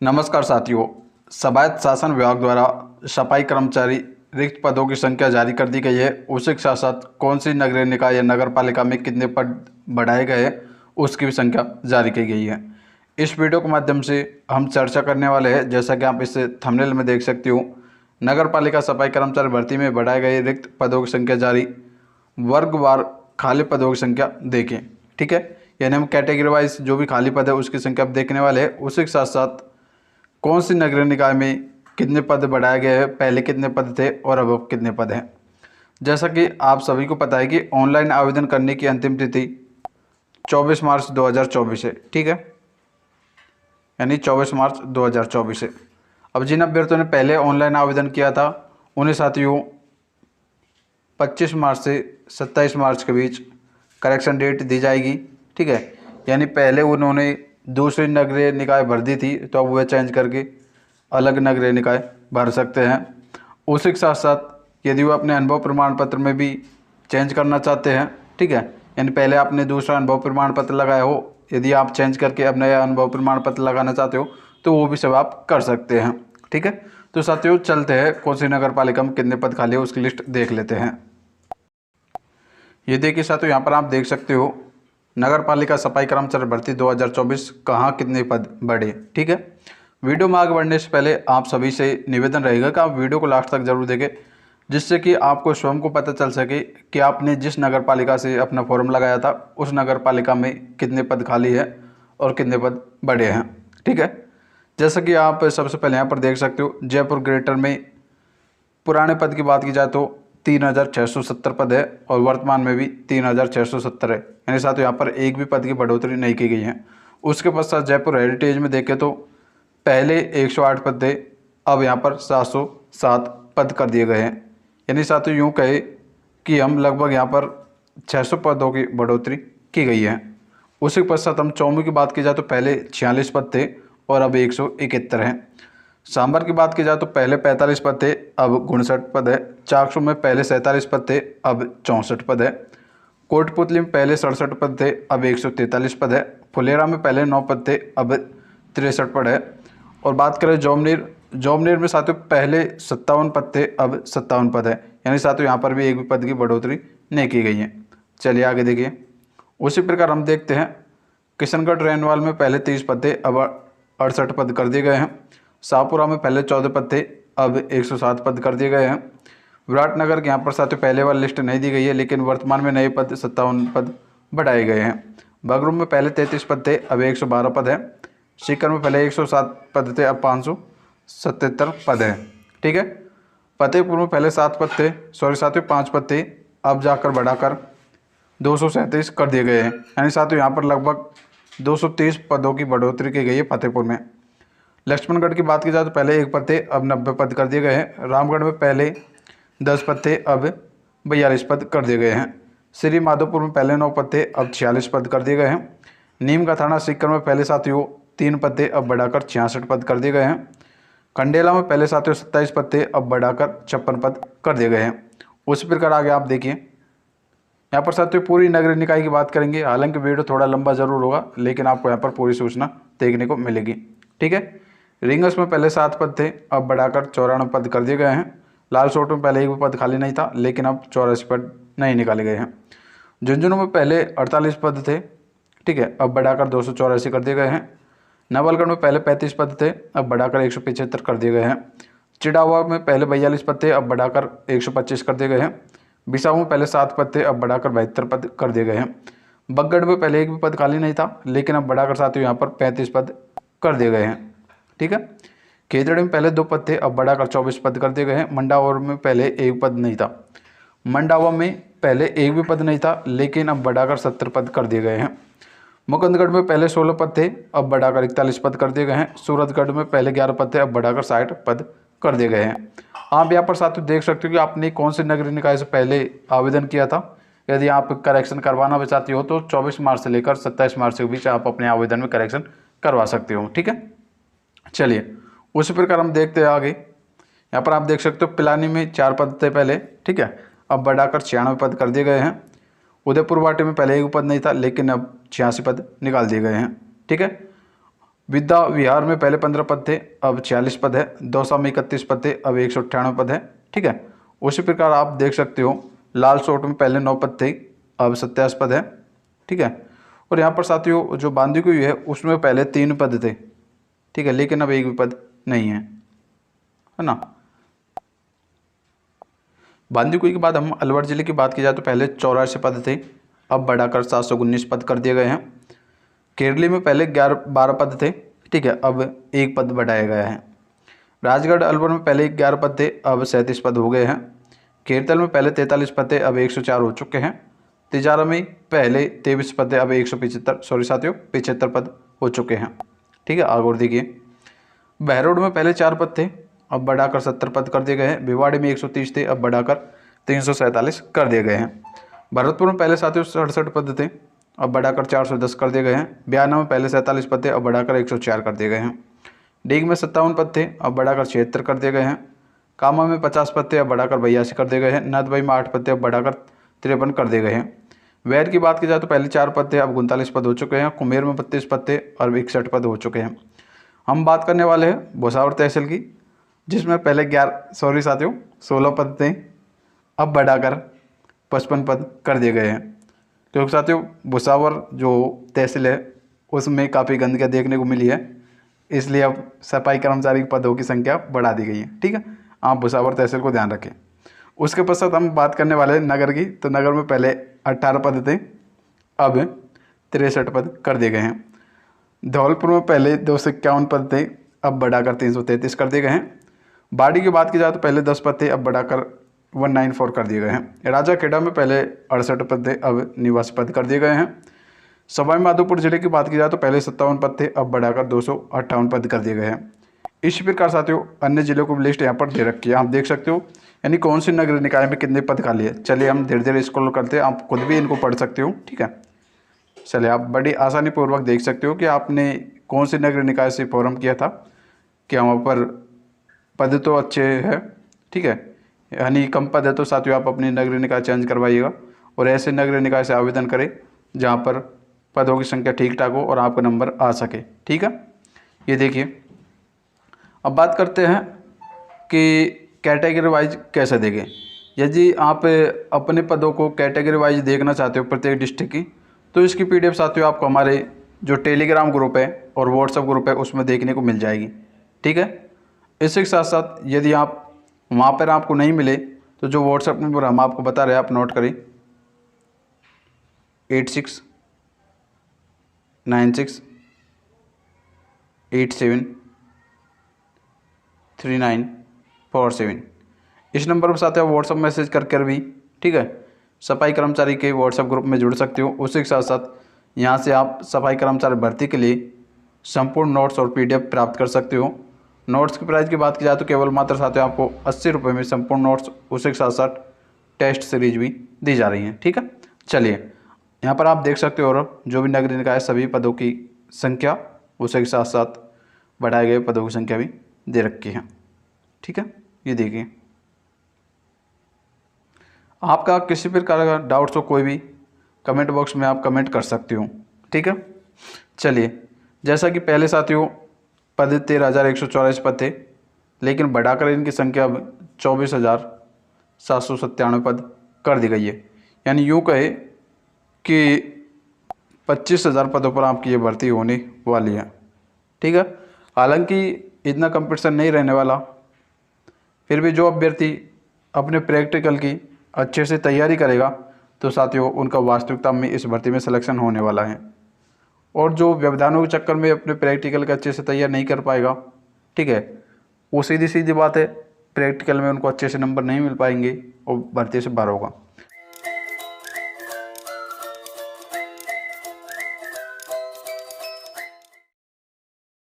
नमस्कार साथियों। स्वायत्त शासन विभाग द्वारा सफाई कर्मचारी रिक्त पदों की संख्या जारी कर दी गई है। उसी के साथ साथ कौन सी नगरीय निकाय या नगर पालिका में कितने पद बढ़ाए गए हैं उसकी भी संख्या जारी की गई है। इस वीडियो के माध्यम से हम चर्चा करने वाले हैं। जैसा कि आप इस थंबनेल में देख सकते हो, नगर पालिका सफाई कर्मचारी भर्ती में बढ़ाए गए रिक्त पदों की संख्या जारी, वर्गवार खाली पदों की संख्या देखें। ठीक है, यानी हम कैटेगरी वाइज जो भी खाली पद है उसकी संख्या अब देखने वाले हैं। उसी के साथ साथ कौन सी नगरीय निकाय में कितने पद बढ़ाए गए हैं, पहले कितने पद थे और अब कितने पद हैं। जैसा कि आप सभी को पता है कि ऑनलाइन आवेदन करने की अंतिम तिथि 24 मार्च 2024 है। ठीक है, यानी 24 मार्च 2024 है। अब जिन अभ्यर्थियों ने पहले ऑनलाइन आवेदन किया था उन्हें साथियों 25 मार्च से 27 मार्च के बीच करेक्शन डेट दी जाएगी। ठीक है, यानी पहले उन्होंने दूसरी नगरीय निकाय भर दी थी तो अब वह चेंज करके अलग नगरीय निकाय भर सकते हैं। उसी के साथ साथ यदि वो अपने अनुभव प्रमाण पत्र में भी चेंज करना चाहते हैं, ठीक है, यानी पहले आपने दूसरा अनुभव प्रमाण पत्र लगाया हो, यदि आप चेंज करके अब नया अनुभव प्रमाण पत्र लगाना चाहते हो तो वो भी सब आप कर सकते हैं। ठीक है, तो साथियों चलते हैं कौन सी नगर पालिका में कितने पद खाली है उसकी लिस्ट देख लेते हैं। ये देखिए साथियों, यहाँ पर आप देख सकते हो नगर पालिका सफाई कर्मचारी भर्ती 2024 कहाँ कितने पद बढ़े। ठीक है, वीडियो में आगे बढ़ने से पहले आप सभी से निवेदन रहेगा कि आप वीडियो को लास्ट तक जरूर देखें, जिससे कि आपको स्वयं को पता चल सके कि आपने जिस नगर पालिका से अपना फॉर्म लगाया था उस नगर पालिका में कितने पद खाली है और कितने पद बढ़े हैं। ठीक है, जैसा कि आप सबसे पहले यहाँ पर देख सकते हो, जयपुर ग्रेटर में पुराने पद की बात की जाए तो 3670 पद है और वर्तमान में भी 3670 है, यानी साथ यहाँ पर एक भी पद की बढ़ोतरी नहीं की गई है। उसके पश्चात जयपुर हेरिटेज में देखें तो पहले 108 पद थे, अब यहाँ पर 707 पद कर दिए गए हैं, यानी साथियों यूँ कहे कि हम लगभग यहाँ पर 600 पदों की बढ़ोतरी की गई है। उसी के पश्चात हम चौमू की बात की जाए तो पहले 46 पद थे और अब 171 हैं। सांभर की बात की जाए तो पहले 45 पद थे, अब 59 पद है। चाकसू में पहले 47 पद थे, अब 64 पद है। कोटपुतली में पहले 67 पद थे, अब 143 पद है। फुलेरा में पहले 9 पद थे, अब 63 पद है। और बात करें जोमनेर में साथियों पहले 57 पद थे, अब 57 पद है, यानी साथियों यहाँ पर भी एक भी पद की बढ़ोतरी नहीं की गई है। चलिए आगे देखिए। उसी प्रकार हम देखते हैं किशनगढ़ रेनवाल में पहले 30 पद थे, अब 68 पद कर दिए गए हैं। शाहपुरा में पहले 14 पद थे, अब 107 पद कर दिए गए हैं। विराटनगर के यहाँ पर साथियों पहले वाली लिस्ट नहीं दी गई है, लेकिन वर्तमान में नए पद 57 पद बढ़ाए गए हैं। बगरूम में पहले 33 पद थे, अब 112 पद है। सीकर में पहले 107 पद थे, अब 577 पद है। ठीक है, फतेहपुर में पहले 7 पद थे, साथियों 5 पद थे, अब जाकर बढ़ाकर 237 कर दिए गए हैं, यानी साथियों यहाँ पर लगभग 230 पदों की बढ़ोतरी की गई है फतेहपुर में। लक्ष्मणगढ़ की बात की जाए तो पहले 1 पद थे, अब 90 पद कर दिए गए हैं। रामगढ़ में पहले 10 पद थे, अब 42 पद कर दिए गए हैं। श्री माधोपुर में पहले 9 पद थे, अब 46 पद कर दिए गए हैं। नीम का थाना सीकर में पहले साथियों 3 पद थे, अब बढ़ाकर 66 पद कर दिए गए हैं। खंडेला में पहले साथियों 27 पद थे, अब बढ़ाकर 56 पद कर दिए गए हैं। उसी प्रकार आगे आप देखिए, यहाँ पर साथियों पूरी नगरीय निकाय की बात करेंगे। हालांकि वीडियो थोड़ा लंबा जरूर होगा, लेकिन आपको यहाँ पर पूरी सूचना देखने को मिलेगी। ठीक है, रिंगस में पहले 7 पद थे, अब बढ़ाकर 94 पद कर दिए गए हैं। लालसोट में पहले एक भी पद खाली नहीं था, लेकिन अब 84 पद नहीं निकाले गए हैं। झुंझुनू में पहले 48 पद थे, ठीक है, अब बढ़ाकर 284 कर दिए गए हैं। नवलगढ़ में पहले 35 पद थे, अब बढ़ाकर 175 कर दिए गए हैं। चिड़ावा में पहले 42 पद थे, अब बढ़ाकर 125 कर दिए गए हैं। बिसाऊ में पहले 7 पद थे, अब बढ़ाकर 72 पद कर दिए गए हैं। बगगढ़ में पहले एक भी पद खाली नहीं था, लेकिन अब बढ़ाकर साथियों यहाँ पर 35 पद कर दिए गए हैं। ठीक है, खेजड़ी में पहले 2 पद थे, अब बढ़ाकर 24 पद कर दिए गए हैं। मंडावर में पहले एक पद नहीं था, मंडावा में पहले एक भी पद नहीं था, लेकिन अब बढ़ाकर 70 पद कर दिए गए हैं। मुकुंदगढ़ में पहले 16 पद थे, अब बढ़ाकर 41 पद कर दिए गए हैं। सूरतगढ़ में पहले 11 पद थे, अब बढ़ाकर 60 पद कर दिए गए हैं। आप यहाँ पर साथियों देख सकते हो कि आपने कौन से नगरीय निकाय से पहले आवेदन किया था। यदि आप करेक्शन करवाना भी चाहते हो तो 24 मार्च से लेकर 27 मार्च के बीच आप अपने आवेदन में करेक्शन करवा सकते हो। ठीक है, चलिए उसी प्रकार हम देखते हैं आगे। यहाँ पर आप देख सकते हो पिलानी में 4 पद थे पहले, ठीक है, अब बढ़ाकर 96 पद कर दिए गए हैं। उदयपुर वाटे में पहले एक पद नहीं था, लेकिन अब 86 पद निकाल दिए गए हैं। ठीक है, विद्या विहार में पहले 15 पद थे, अब 46 पद है। दौसा में 31 पद थे, अब 198 पद है। ठीक है, उसी प्रकार आप देख सकते हो लाल सोट में पहले 9 पद थे, अब 27 पद है। ठीक है, और यहाँ पर साथियों जो बांदीकुई है उसमें पहले 3 पद थे। ठीक है, लेकिन अब एक भी पद नहीं है ना। बांदीकुई के बाद हम अलवर जिले की बात की जाए तो पहले 84 पद थे, अब बढ़ाकर 719 पद कर दिए गए हैं। केरली में पहले 12 पद थे। ठीक है, अब एक पद बढ़ाया गया है। राजगढ़ अलवर में पहले 11 पद थे, अब 37 पद हो गए हैं। केरतल में पहले 43 पद थे, अब 104 हो चुके हैं। तिजारा में पहले 23 पद थे, अब 75 पद हो चुके हैं। ठीक है, आगे और देखिए बहरोड में पहले 4 पद थे, अब बढ़ाकर 70 पद कर दिए गए हैं। भिवाड़ी में 130 थे, अब बढ़ाकर 347 कर दिए गए हैं। भरतपुर में पहले साथियों 67 पद थे, अब बढ़ाकर 410 कर दिए गए हैं। बयाना में पहले 47 पद थे, अब बढ़ाकर 104 कर दिए गए हैं। डीग में 57 पद थे, अब बढ़ाकर 76 कर दिए गए हैं। कामा में 50 पद थे, अब बढ़ाकर 82 कर दिए गए हैं। नदबई में 8 पद थे, अब बढ़ाकर 53 कर दिए गए हैं। वैर की बात की जाए तो पहले 4 पद थे, अब 39 पद हो चुके हैं। कुमेर में 32 पद थे और 61 पद हो चुके हैं। हम बात करने वाले हैं भुसावर तहसील की, जिसमें पहले 16 पद थे, अब बढ़ाकर 55 पद कर दिए गए हैं। क्योंकि साथियों भुसावर जो तहसील है उसमें काफ़ी गंदगी देखने को मिली है, इसलिए अब सफाई कर्मचारी पदों की संख्या बढ़ा दी गई है। ठीक है, आप भुसावर तहसील को ध्यान रखें। उसके पश्चात हम बात करने वाले हैं नगर की, तो नगर में पहले 18 पद थे, अब 63 पद कर दिए गए हैं। धौलपुर में पहले 251 पद थे, अब बढ़ाकर 333 कर दिए गए हैं। बाड़ी की बात की जाए तो पहले 10 पद थे, अब बढ़ाकर 194 कर दिए गए हैं। राजा खेड़ा में पहले 68 पद थे, अब 89 पद कर दिए गए हैं। सवाई माधोपुर जिले की बात की जाए तो पहले 57 पद थे, अब बढ़ाकर 258 पद कर दिए गए हैं। इसी प्रकार साथियों अन्य जिलों को लिस्ट यहाँ पर दे रखी है, आप देख सकते हो, यानी कौन सी नगर निकाय में कितने पद खाली है। चलिए हम धीरे धीरे स्क्रॉल करते हैं, आप खुद भी इनको पढ़ सकते हो। ठीक है, चलिए आप बड़ी आसानी पूर्वक देख सकते हो कि आपने कौन सी नगर निकाय से फॉर्म किया था, क्या वहाँ पर पद तो अच्छे हैं। ठीक है, यानी कम पद है तो साथियों आप अपनी नगर निकाय चेंज करवाइएगा और ऐसे नगर निकाय से आवेदन करें जहाँ पर पदों की संख्या ठीक ठाक हो और आपका नंबर आ सके। ठीक है, ये देखिए अब बात करते हैं कि कैटेगरी वाइज कैसे देखें। यदि आप अपने पदों को कैटेगरी वाइज देखना चाहते हो प्रत्येक डिस्ट्रिक्ट की, तो इसकी पीडीएफ साथियों आपको हमारे जो टेलीग्राम ग्रुप है और व्हाट्सएप ग्रुप है उसमें देखने को मिल जाएगी। ठीक है, इसी के साथ साथ यदि आप वहाँ पर आपको नहीं मिले तो जो व्हाट्सएप नंबर हम आपको बता रहे हैं आप नोट करें 8696873947। इस नंबर पर साथ आप व्हाट्सएप मैसेज कर भी, ठीक है, सफाई कर्मचारी के व्हाट्सएप ग्रुप में जुड़ सकते हो। उसी के साथ साथ यहाँ से आप सफाई कर्मचारी भर्ती के लिए संपूर्ण नोट्स और पीडीएफ प्राप्त कर सकते हो। नोट्स की प्राइस की बात की जाए तो केवल मात्र साथियों आपको 80 रुपये में संपूर्ण नोट्स, उसी के साथ साथ टेस्ट सीरीज भी दी जा रही हैं। ठीक है, चलिए यहाँ पर आप देख सकते हो और जो भी नगरीय निकाय सभी पदों की संख्या, उसी के साथ साथ बढ़ाए गए पदों की संख्या भी दे रखी है। ठीक है, ये देखिए आपका किसी प्रकार का डाउट्स हो कोई भी कमेंट बॉक्स में आप कमेंट कर सकते हो। ठीक है, चलिए जैसा कि पहले साथियों पद 13,184 पद थे, लेकिन बढ़ाकर इनकी संख्या अब 24,797 पद कर दी गई है। यानी यूँ कहे कि 25,000 पदों पर आपकी ये भर्ती होने वाली है। ठीक है, हालांकि इतना कंपटीशन नहीं रहने वाला, फिर भी जो अभ्यर्थी अपने प्रैक्टिकल की अच्छे से तैयारी करेगा तो साथियों उनका वास्तविकता में इस भर्ती में सिलेक्शन होने वाला है। और जो व्यवधानों के चक्कर में अपने प्रैक्टिकल का अच्छे से तैयार नहीं कर पाएगा, ठीक है, वो सीधी सीधी बात है, प्रैक्टिकल में उनको अच्छे से नंबर नहीं मिल पाएंगे और भर्ती से बाहर होगा।